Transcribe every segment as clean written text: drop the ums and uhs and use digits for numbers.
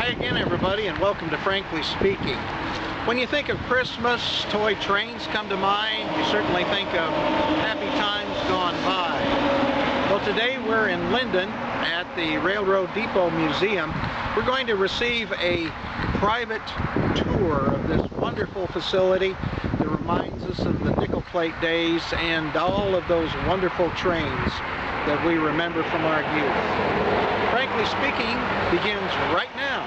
Hi again, everybody, and welcome to Frankly Speaking. When you think of Christmas, toy trains come to mind. You certainly think of happy times gone by. Well, today we're in Linden at the Linden Depot Museum. We're going to receive a private tour of this wonderful facility that reminds us of the nickel plate days and all of those wonderful trains that we remember from our youth. Frankly Speaking begins right now.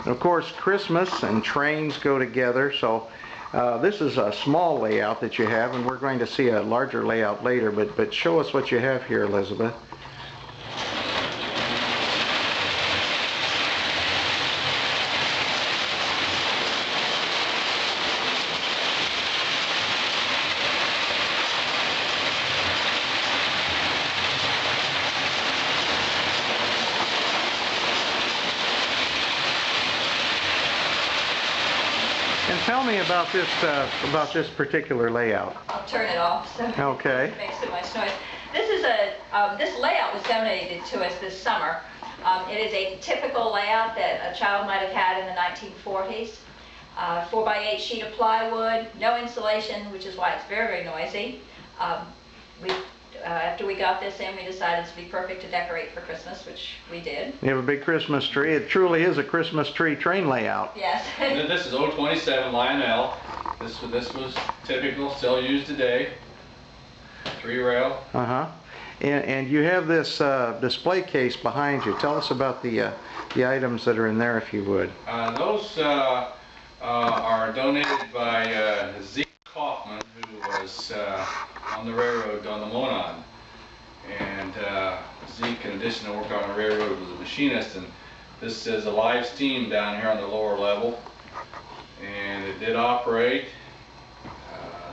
And of course, Christmas and trains go together, so this is a small layout that you have, and we're going to see a larger layout later, but show us what you have here, Elizabeth. And tell me about this particular layout. I'll turn it off so okay. It makes so much noise. This is this layout was donated to us this summer. It is a typical layout that a child might have had in the 1940s. 4x8 sheet of plywood, no insulation, which is why it's very, very noisy. After we got this in, we decided to be perfect to decorate for Christmas, which we did. You have a big Christmas tree. It truly is a Christmas tree train layout. Yes. This is 027 Lionel. This was typical, still used today. 3-rail. And you have this display case behind you. Tell us about the items that are in there, if you would. Those are donated by Zeke Kaufman, who was on the railroad on the Monon. And Zeke, in addition to working on the railroad, was a machinist. And this is a live steam down here on the lower level. And it did operate.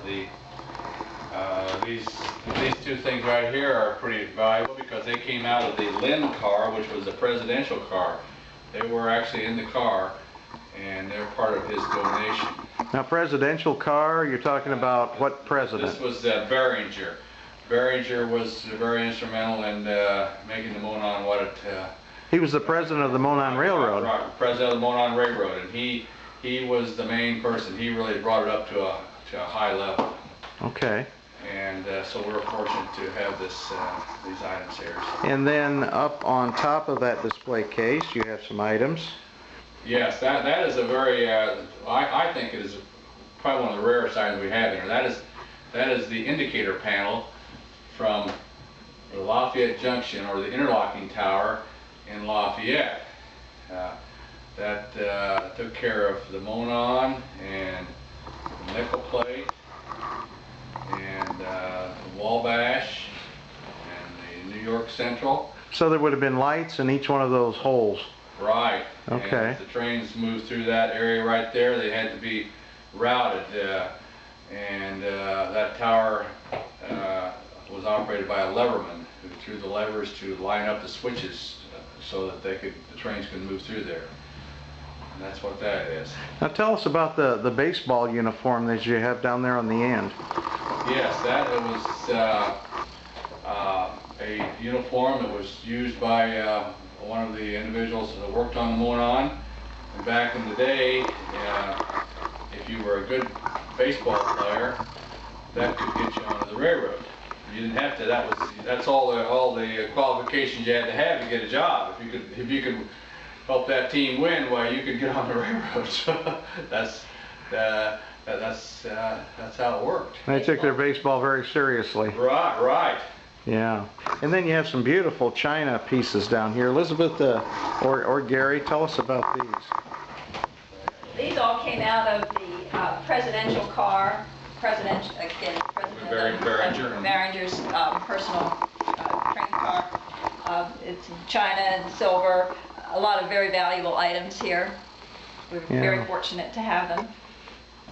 These two things right here are pretty valuable because they came out of the Linden car, which was a presidential car. They were actually in the car, and they're part of his donation. Now, presidential car, you're talking about what president? This was Behringer. Behringer was very instrumental in making the Monon what it... he was the president of the Monon Railroad. Right, president of the Monon Railroad, and he was the main person. He really brought it up to a high level. Okay. And so we're fortunate to have these items here. And then up on top of that display case, you have some items. Yes, that is a very, I think it is probably one of the rarest items we have here. That is the indicator panel from the Lafayette Junction, or the interlocking tower in Lafayette. That took care of the Monon and the nickel plate and the Wabash and the New York Central. So there would have been lights in each one of those holes. Right. Okay. And if the trains moved through that area right there, they had to be routed. And that tower was operated by a leverman who threw the levers to line up the switches so that the trains could move through there. And that's what that is. Now tell us about the baseball uniform that you have down there on the end. Yes, that was a uniform that was used by one of the individuals that worked on the Monon. And back in the day, if you were a good baseball player, that could get you onto the railroad. You didn't have to. That's all the qualifications you had to have to get a job. If you could help that team win, well, you could get on the railroad. So that's how it worked. They took their baseball very seriously. Right, right. Yeah. And then you have some beautiful china pieces down here. Elizabeth or Gary, tell us about these. These all came out of the presidential car. President Behringer's personal train car. It's china and silver. A lot of very valuable items here. We're very fortunate to have them.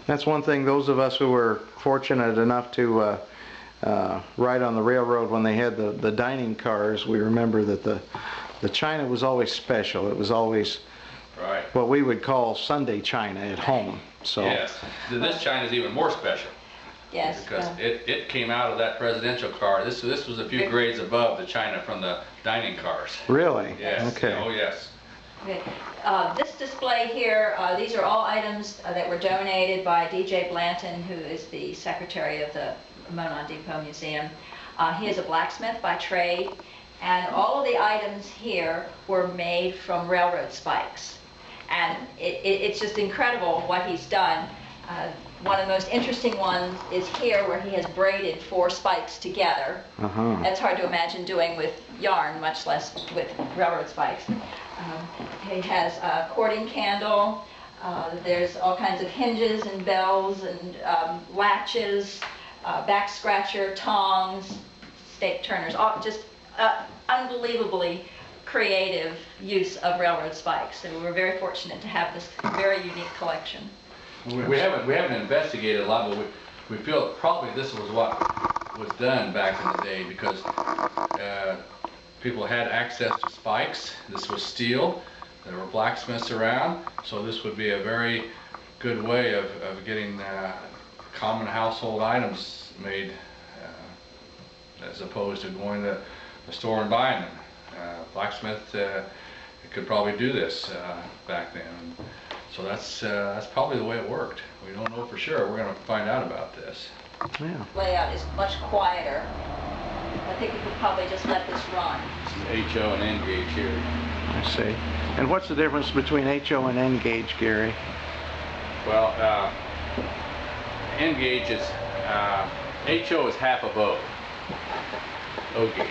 That's one thing, those of us who were fortunate enough to ride on the railroad when they had the dining cars, we remember that the china was always special. It was always Right. what we would call Sunday china at home. So Yes. This china is even more special. Yes. Because it came out of that presidential car. This was a few grades above the china from the dining cars. Really? Yes. Okay. Oh yes. Okay. This display here, these are all items that were donated by D.J. Blanton, who is the secretary of the Linden Depot Museum. He is a blacksmith by trade, and all of the items here were made from railroad spikes. And it's just incredible what he's done. One of the most interesting ones is here, where he has braided 4 spikes together. That's hard to imagine doing with yarn, much less with railroad spikes. He has a cording candle. There's all kinds of hinges and bells and latches, back scratcher, tongs, stake turners, all just unbelievably creative use of railroad spikes. And we were very fortunate to have this very unique collection. We haven't investigated a lot, but we feel that probably this was what was done back in the day, because people had access to spikes. This was steel. There were blacksmiths around, so this would be a very good way of getting common household items made, as opposed to going to the store and buying them. Blacksmith could probably do this back then. So that's probably the way it worked. We don't know for sure. We're going to find out about this. yeah. Layout is much quieter. I think we could probably just let this run. HO and N gauge here. I see. And what's the difference between HO and N gauge, Gary? Well, N gauge is HO is half of O gauge.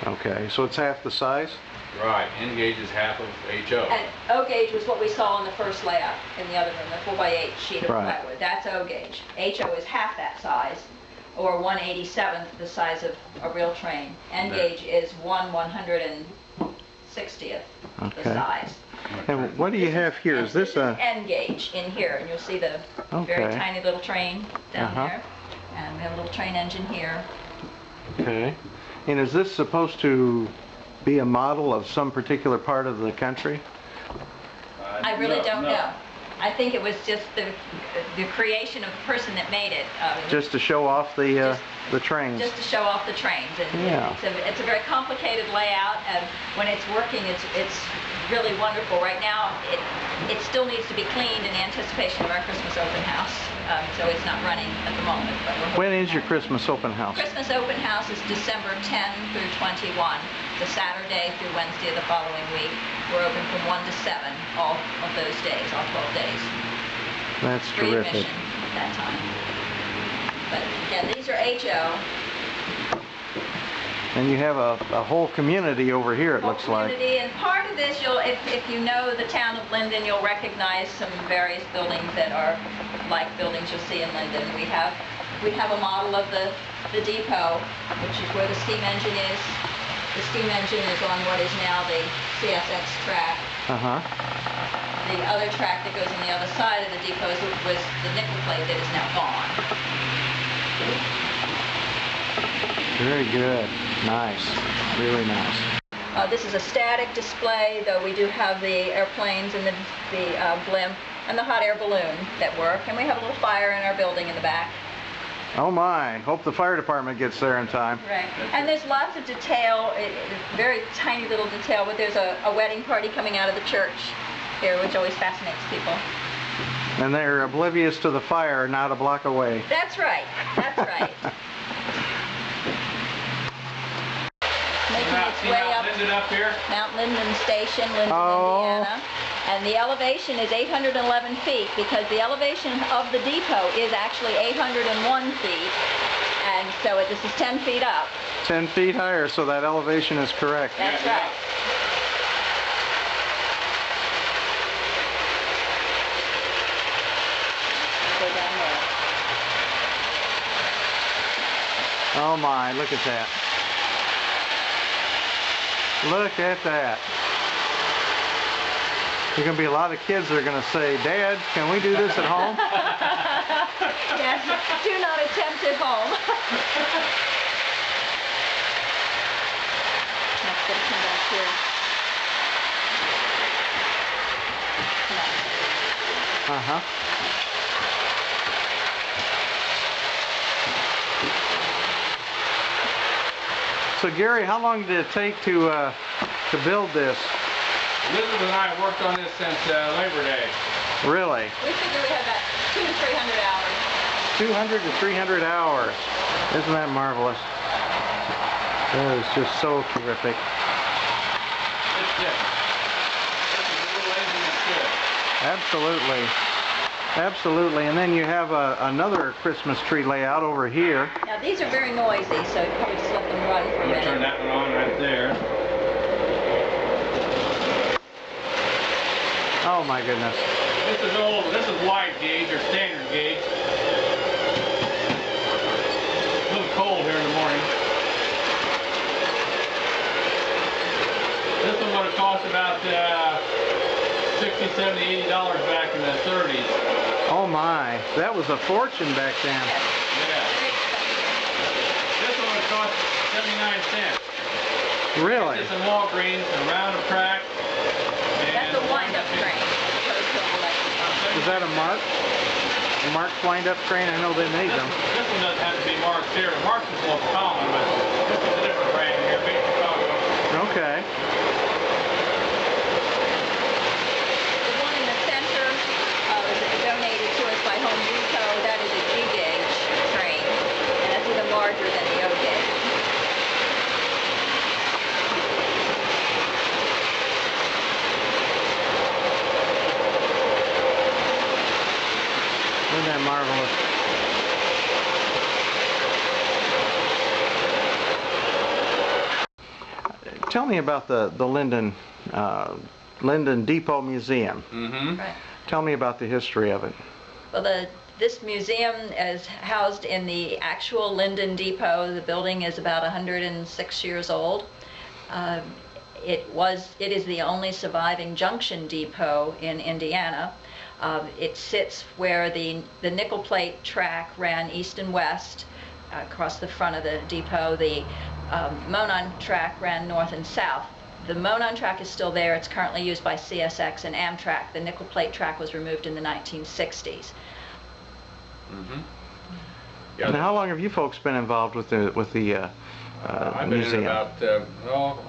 Okay, so it's half the size? Right. N gauge is half of HO. And O gauge was what we saw in the first layout in the other room, the 4x8 sheet of Right. plywood. That's O gauge. HO is half that size, or 1/87th the size of a real train. N gauge is 1/160th the Okay. size. And what do you have here? Is this a... N gauge in here, and you'll see the very Okay. tiny little train down Uh-huh. there. And we have a little train engine here. Okay. And is this supposed to be a model of some particular part of the country? I really don't know. I think it was just the creation of the person that made it. Just to show off the trains? Just to show off the trains. And Yeah. it's a very complicated layout, and when it's working, it's really wonderful. Right now, it still needs to be cleaned in anticipation of our Christmas open house, so it's not running at the moment. But we're hoping When is to your have it. Christmas open house? Christmas open house is December 10 through 21, the Saturday through Wednesday of the following week. We're open from 1 to 7 all of those days, all 12 days. That's Free terrific. admission at that time. But again, these are HO. And you have a whole community over here, it looks like. Community, and part of this, if you know the town of Linden, you'll recognize some various buildings that are like buildings you'll see in Linden. We have a model of the depot, which is where the steam engine is. The steam engine is on what is now the CSX track. Uh-huh. The other track that goes on the other side of the depot was the nickel plate that is now gone. Very good. Nice. Really nice. This is a static display, though we do have the airplanes and the blimp and the hot air balloon that work. And we have a little fire in our building in the back. Oh my. Hope the fire department gets there in time. Right. And there's lots of detail, very tiny little detail, but there's a wedding party coming out of the church here, which always fascinates people. And they're oblivious to the fire not a block away. That's right. That's right. Making its way up Linden up here? Mount Linden Station, Linden, Oh. Indiana. And the elevation is 811 feet, because the elevation of the depot is actually 801 feet. And so this is 10 feet up. 10 feet higher, so that elevation is correct. That's right. Go down there. Oh my, look at that. Look at that. There's going to be a lot of kids that are going to say, Dad, can we do this at home? Yes, do not attempt at home. That's going to come back here. Uh-huh. So Gary, how long did it take to build this? Elizabeth and I have worked on this since Labor Day. Really? We figure we have about 200 to 300 hours. 200 to 300 hours. Isn't that marvelous? That is just so terrific. It's different. This is a little lazy and good. Absolutely. Absolutely. And then you have another Christmas tree layout over here. Now these are very noisy, so you probably just let them run for a I'm going to minute. turn that one on right there. Oh my goodness. This is old. This is wide gauge or standard gauge. A little cold here in the morning. This one would have cost about $60, $70, $80 back in the 30s. Oh my. That was a fortune back then. Yeah. This one would cost 79 cents. Really? It's a Walgreens, a round of crack. That's a wind-up train, as opposed to an electric. Is that a Mark? A Mark's wind-up train? I know they made them. This one doesn't have to be Mark's here. Mark's is the most common, but this is a different brand here, made in Chicago. Okay. The one in the center was donated to us by Home Depot. That is a G-gauge train, and that's even larger than the O-gauge. Isn't that marvelous? Tell me about the Linden Depot Museum. Mm-hmm. Right. Tell me about the history of it. Well, this museum is housed in the actual Linden Depot. The building is about 106 years old. It is the only surviving junction depot in Indiana. It sits where the nickel plate track ran east and west across the front of the depot. The Monon track ran north and south. The Monon track is still there. It's currently used by CSX and Amtrak. The nickel plate track was removed in the 1960s. Mm-hmm. And how long have you folks been involved with the I've been museum? in about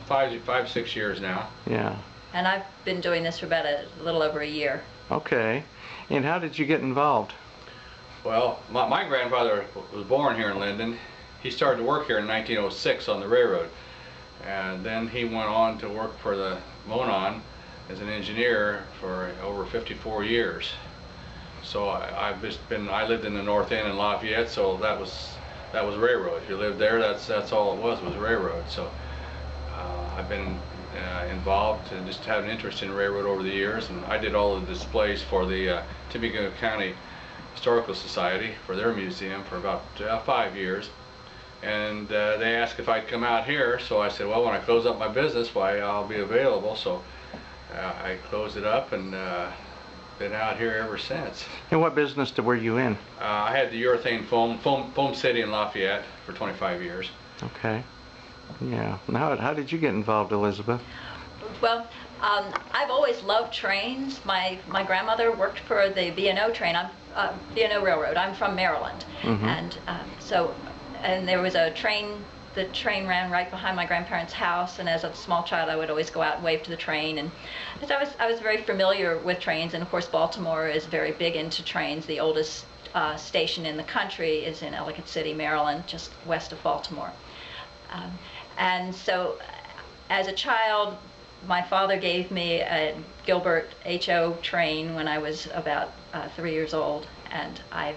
5, 6 years now. Yeah. And I've been doing this for about a little over a year. Okay. And how did you get involved? Well, my grandfather was born here in Linden. He started to work here in 1906 on the railroad. And then he went on to work for the Monon as an engineer for over 54 years. So I lived in the North End in Lafayette, so that was railroad. If you lived there, that's all it was railroad. So I've been involved and just had an interest in railroad over the years, and I did all the displays for the Tippecanoe County Historical Society for their museum for about 5 years. And they asked if I'd come out here, so I said, well, when I close up my business, why, I'll be available. So I closed it up and been out here ever since. And what business were you in? I had the urethane foam city in Lafayette for 25 years. Okay. Yeah. Now, how did you get involved, Elizabeth? Well, I've always loved trains. My grandmother worked for the B&O B&O Railroad. I'm from Maryland. Mm-hmm. And there was a train. The train ran right behind my grandparents' house, and as a small child I would always go out and wave to the train, and so I was very familiar with trains. And of course Baltimore is very big into trains. The oldest station in the country is in Ellicott City, Maryland, just west of Baltimore. And so as a child, my father gave me a Gilbert HO train when I was about 3 years old, and I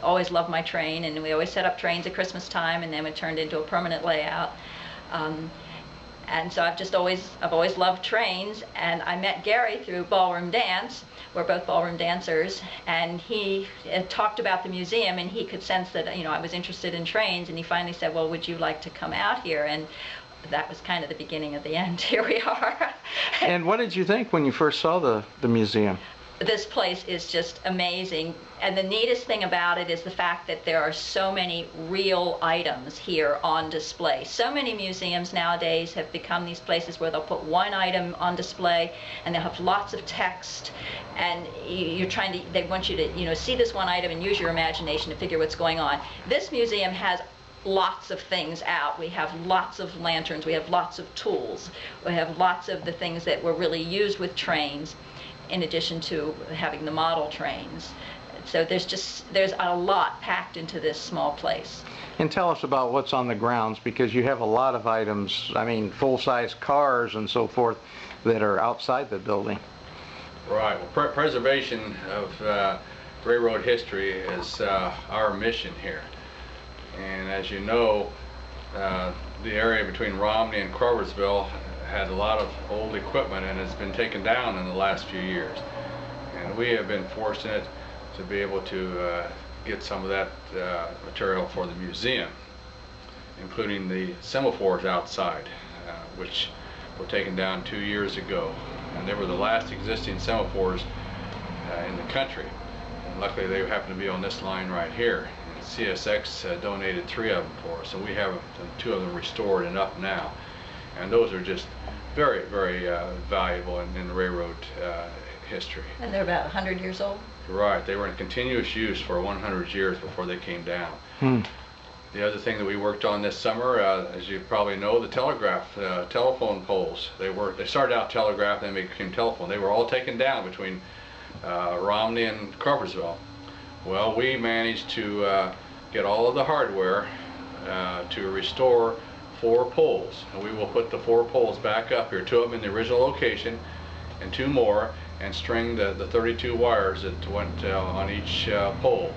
always loved my train, and we always set up trains at Christmas time, and then it turned into a permanent layout. And so I've always loved trains, and I met Gary through ballroom dance. We're both ballroom dancers, and he talked about the museum, and he could sense that I was interested in trains, and he finally said, well, would you like to come out here? And that was kind of the beginning of the end. Here we are. And what did you think when you first saw the museum? this place is just amazing. And the neatest thing about it is the fact that there are so many real items here on display. So many museums nowadays have become these places where they'll put one item on display and they'll have lots of text, and they want you to, see this one item and use your imagination to figure what's going on. This museum has lots of things out. We have lots of lanterns, we have lots of tools, we have lots of the things that were really used with trains, in addition to having the model trains. So there's a lot packed into this small place. And tell us about what's on the grounds, because you have a lot of items, I mean full-size cars and so forth, that are outside the building. Right. Well, preservation of railroad history is our mission here. And as you know, the area between Romney and Crawfordsville had a lot of old equipment, and it's been taken down in the last few years. And we have been fortunate to be able to get some of that material for the museum, including the semaphores outside, which were taken down 2 years ago. And they were the last existing semaphores in the country. And luckily they happen to be on this line right here. And CSX donated 3 of them for us, so we have 2 of them restored and up now. And those are just very, very valuable in the railroad history. And they're about 100 years old? Right. They were in continuous use for 100 years before they came down. The other thing that we worked on this summer, as you probably know, the telephone poles. They started out telegraph, then they became telephone. They were all taken down between Romney and Crawfordsville. Well, we managed to get all of the hardware to restore 4 poles, and we will put the 4 poles back up here, 2 of them in the original location and 2 more, and string the 32 wires that went on each pole.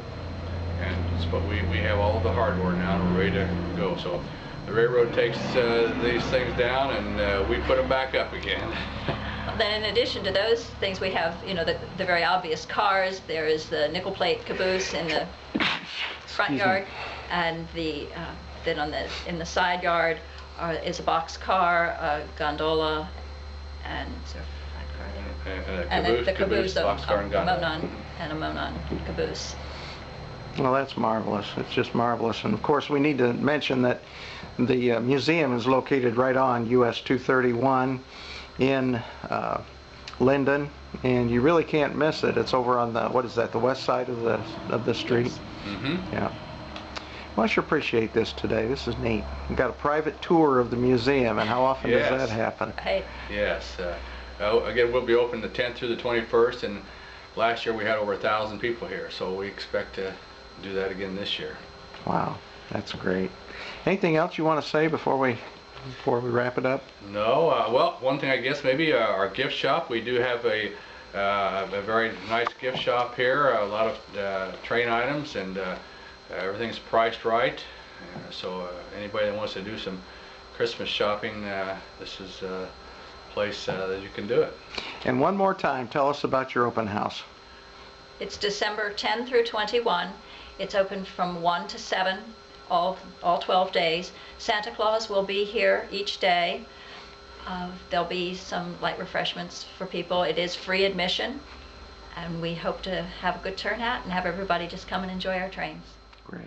But we have all of the hardware now and we're ready to go. So the railroad takes these things down and we put them back up again. Then in addition to those things, we have the very obvious cars. There is the nickel plate caboose in the front yard, and then in the side yard is a box car, a gondola, and is there a flat car there? And the caboose, a Monon caboose. Well, that's marvelous. It's just marvelous. And of course we need to mention that the museum is located right on US 231 in Linden, and you really can't miss it. It's over on the, what is that, the west side of the street? Yes. Mm-hmm. Yeah. Well, I sure appreciate this today. This is neat. We've got a private tour of the museum, and how often does that happen? Right. Yes. Again, we'll be open the 10th through the 21st, and last year we had over 1,000 people here, so we expect to do that again this year. Wow, that's great. Anything else you want to say before we wrap it up? No. Well, one thing I guess maybe our gift shop. We do have a very nice gift shop here. A lot of train items, and everything's priced right. So anybody that wants to do some Christmas shopping, this is a place that you can do it. And one more time, tell us about your open house. It's December 10 through 21. It's open from 1 to 7, all 12 days. Santa Claus will be here each day. There'll be some light refreshments for people. It is free admission, and we hope to have a good turnout and have everybody just come and enjoy our trains. Great.